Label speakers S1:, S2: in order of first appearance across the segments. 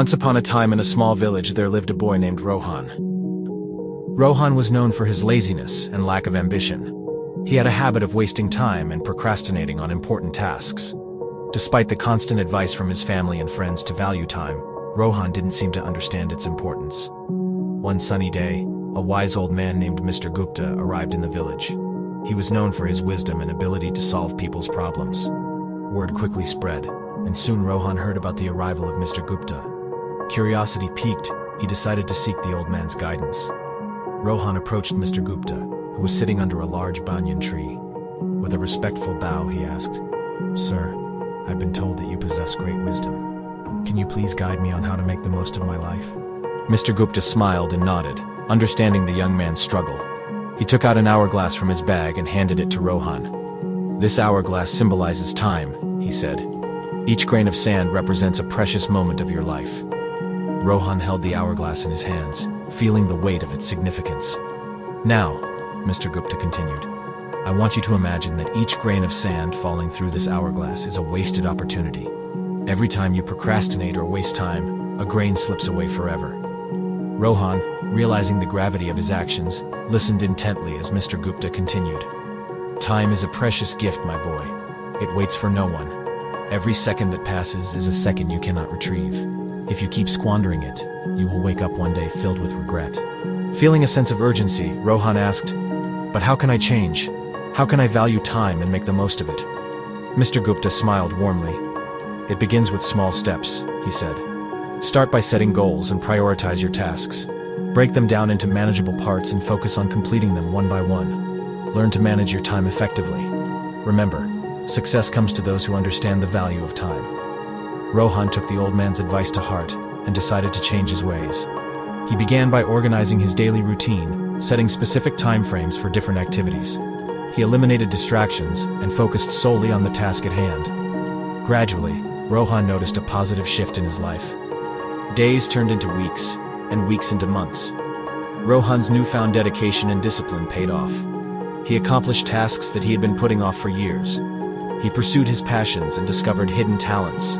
S1: Once upon a time in a small village there lived a boy named Rohan. Rohan was known for his laziness and lack of ambition. He had a habit of wasting time and procrastinating on important tasks. Despite the constant advice from his family and friends to value time, Rohan didn't seem to understand its importance. One sunny day, a wise old man named Mr. Gupta arrived in the village. He was known for his wisdom and ability to solve people's problems. Word quickly spread, and soon Rohan heard about the arrival of Mr. Gupta. Curiosity piqued, he decided to seek the old man's guidance. Rohan approached Mr. Gupta, who was sitting under a large banyan tree. With a respectful bow, he asked, "Sir, I've been told that you possess great wisdom. Can you please guide me on how to make the most of my life?" Mr. Gupta smiled and nodded, understanding the young man's struggle. He took out an hourglass from his bag and handed it to Rohan. "This hourglass symbolizes time," he said. "Each grain of sand represents a precious moment of your life." Rohan held the hourglass in his hands, feeling the weight of its significance. "Now," Mr. Gupta continued, "I want you to imagine that each grain of sand falling through this hourglass is a wasted opportunity. Every time you procrastinate or waste time, a grain slips away forever." Rohan, realizing the gravity of his actions, listened intently as Mr. Gupta continued. "Time is a precious gift, my boy. It waits for no one. Every second that passes is a second you cannot retrieve. If you keep squandering it, you will wake up one day filled with regret." Feeling a sense of urgency, Rohan asked, "But how can I change? How can I value time and make the most of it?" Mr. Gupta smiled warmly. "It begins with small steps," he said. "Start by setting goals and prioritize your tasks. Break them down into manageable parts and focus on completing them one by one. Learn to manage your time effectively. Remember, success comes to those who understand the value of time." Rohan took the old man's advice to heart and decided to change his ways. He began by organizing his daily routine, setting specific time frames for different activities. He eliminated distractions and focused solely on the task at hand. Gradually, Rohan noticed a positive shift in his life. Days turned into weeks, and weeks into months. Rohan's newfound dedication and discipline paid off. He accomplished tasks that he had been putting off for years. He pursued his passions and discovered hidden talents.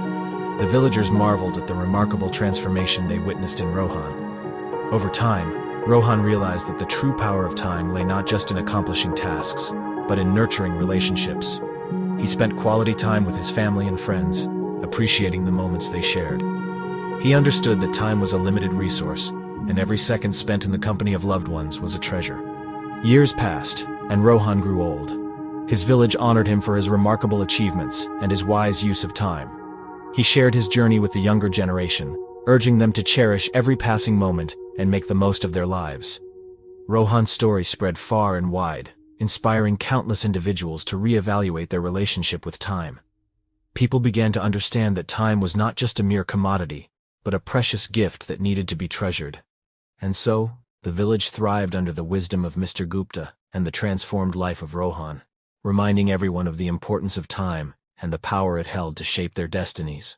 S1: The villagers marveled at the remarkable transformation they witnessed in Rohan. Over time, Rohan realized that the true power of time lay not just in accomplishing tasks, but in nurturing relationships. He spent quality time with his family and friends, appreciating the moments they shared. He understood that time was a limited resource, and every second spent in the company of loved ones was a treasure. Years passed, and Rohan grew old. His village honored him for his remarkable achievements and his wise use of time. He shared his journey with the younger generation, urging them to cherish every passing moment and make the most of their lives. Rohan's story spread far and wide, inspiring countless individuals to reevaluate their relationship with time. People began to understand that time was not just a mere commodity, but a precious gift that needed to be treasured. And so, the village thrived under the wisdom of Mr. Gupta and the transformed life of Rohan, reminding everyone of the importance of time and the power it held to shape their destinies.